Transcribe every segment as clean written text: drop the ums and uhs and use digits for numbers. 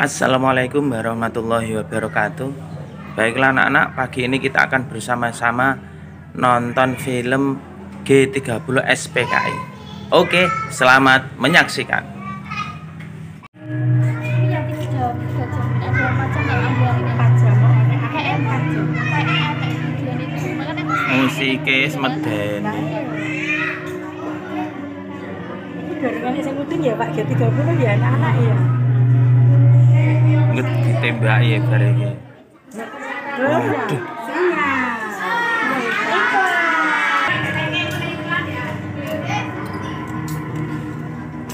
Assalamualaikum warahmatullahi wabarakatuh. Baiklah anak-anak, pagi ini kita akan bersama-sama nonton film G30 SPKI. Oke, selamat menyaksikan. Musiknya semeden. Barengan sing ngudung ya Pak, G30 ya anak-anak ya. Nget ditembaki ya bare iki. Waduh.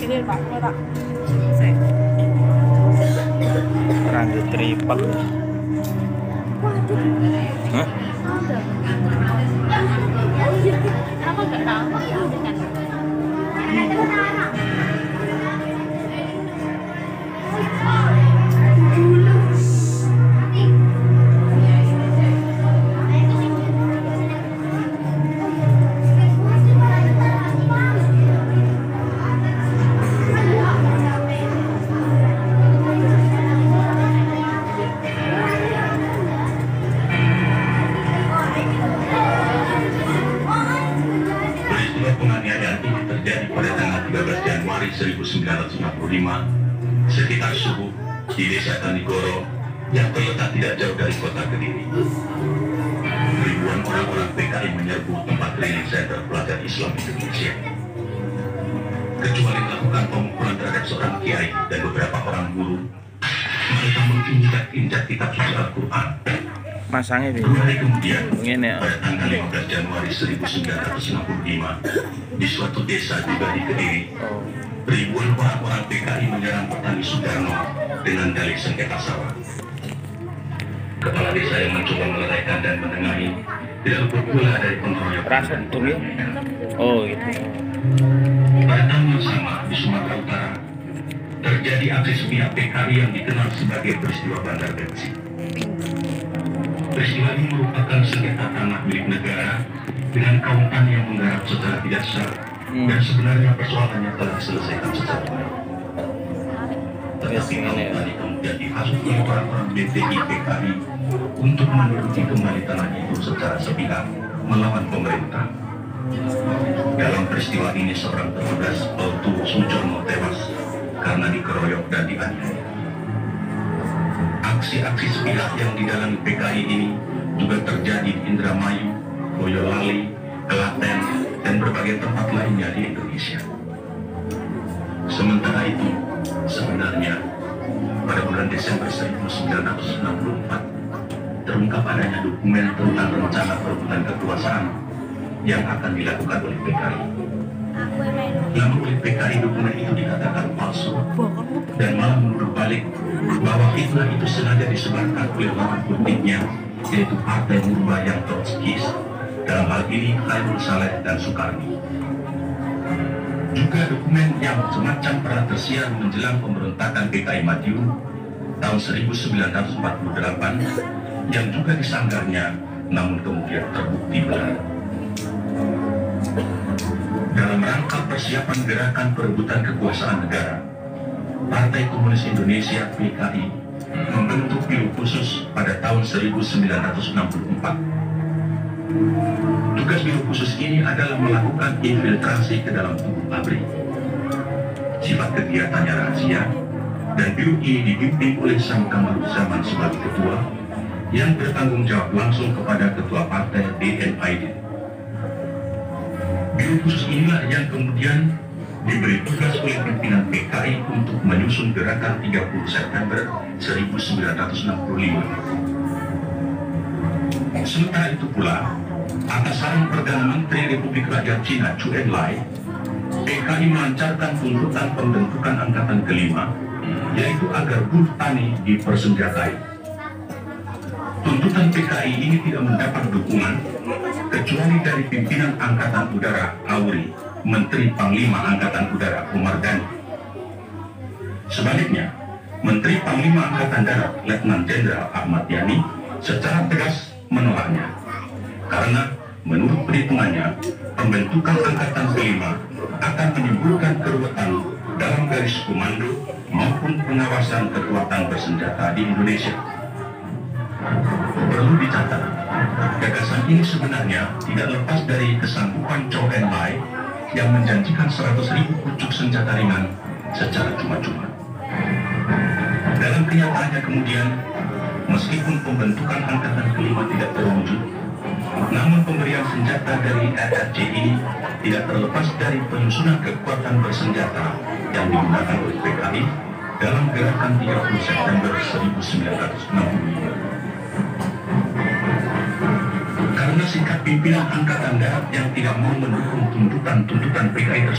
Ini Pak, Pak. Rambut triple. Hah? Aku enggak tahu ya dengan. Penganiayaan ini terjadi pada tanggal 13 Januari 1965 sekitar subuh di Desa Tanigoro yang terletak tidak jauh dari kota Kediri. Ribuan orang-orang PKI menyerbu tempat training center pelajar Islam Indonesia. Kecuali melakukan pemukulan terhadap seorang kiai dan beberapa orang guru, mereka menginjak-injak kitab suci Al-Quran. Masangnya Dua hari kemudian, ini pada tanggal 15 Januari 1965, di suatu desa juga di Kediri, ribuan orang-orang PKI menyerang petani Sudarno dengan dalih sengketa sawah. Kepala desa yang mencoba melelehkan dan menengahi tidak luput pula dari pengeroyok. rasa demi. Oh gitu. Pada tahun yang sama di Sumatera Utara, terjadi aksi sepihak PKI yang dikenal sebagai peristiwa Bandar Bekasi. Peristiwa ini merupakan sengketa tanah milik negara dengan kaum tani yang menggarap secara tidak sah dan sebenarnya persoalannya telah diselesaikan secara baik. Tetapi kaum tani kemudian dihasut oleh orang-orang BTI PKI untuk menuruti kembali tanah itu secara sepihak melawan pemerintah. Dalam peristiwa ini seorang petugas Autu Sujono tewas karena dikeroyok dan dianiaya. Aksi-aksi sepihak yang didalangi PKI ini juga terjadi di Indramayu, Boyolali, Klaten, dan berbagai tempat lainnya di Indonesia. Sementara itu, sebenarnya pada bulan Desember 1964 terungkap adanya dokumen tentang rencana perebutan kekuasaan yang akan dilakukan oleh PKI. Namun oleh PKI dokumen itu dikatakan palsu dan malah menuduh balik bahwa fitnah itu sengaja disebarkan oleh lawan politiknya, yaitu Partai Murba yang Trotskis, dalam hal ini Khairul Saleh dan Soekarno. Juga dokumen yang semacam pernah tersiar menjelang pemberontakan PKI Madiun tahun 1948 yang juga disanggarnya namun kemudian terbukti benar. Dalam rangka persiapan gerakan perebutan kekuasaan negara, Partai Komunis Indonesia (PKI) membentuk biro khusus pada tahun 1964. Tugas biro khusus ini adalah melakukan infiltrasi ke dalam tubuh pabrik. Sifat kegiatannya rahasia, dan biro ini dipimpin oleh Sam Kamaruzaman sebagai ketua, yang bertanggung jawab langsung kepada ketua partai D.N. Aidit. Biro khusus inilah yang kemudian diberi tugas oleh pimpinan PKI untuk menyusun gerakan 30 September 1965. Sementara itu pula, atas saran Perdana Menteri Republik Rakyat Cina Zhou Enlai, PKI melancarkan tuntutan pembentukan angkatan kelima, yaitu agar buruh tani dipersenjatai. Tuntutan PKI ini tidak mendapat dukungan kecuali dari pimpinan Angkatan Udara Auri, Menteri Panglima Angkatan Udara Omar Ghani. Sebaliknya, Menteri Panglima Angkatan Darat Letnan Jenderal Ahmad Yani secara tegas menolaknya, karena menurut perhitungannya pembentukan angkatan kelima akan menimbulkan keruwetan dalam garis komando maupun pengawasan kekuatan bersenjata di Indonesia. Perlu dicatat, gagasan ini sebenarnya tidak lepas dari kesanggupan Chou En-lai yang menjanjikan 100.000 pucuk senjata ringan secara cuma-cuma. Dalam kenyataannya kemudian, meskipun pembentukan angkatan kelima tidak terwujud, namun pemberian senjata dari RRC ini tidak terlepas dari penyusunan kekuatan bersenjata yang digunakan oleh PKI dalam gerakan 30 September 1965. Karena sikap pimpinan Angkatan Darat yang tidak mau mendukung tuntutan PKI tersebut,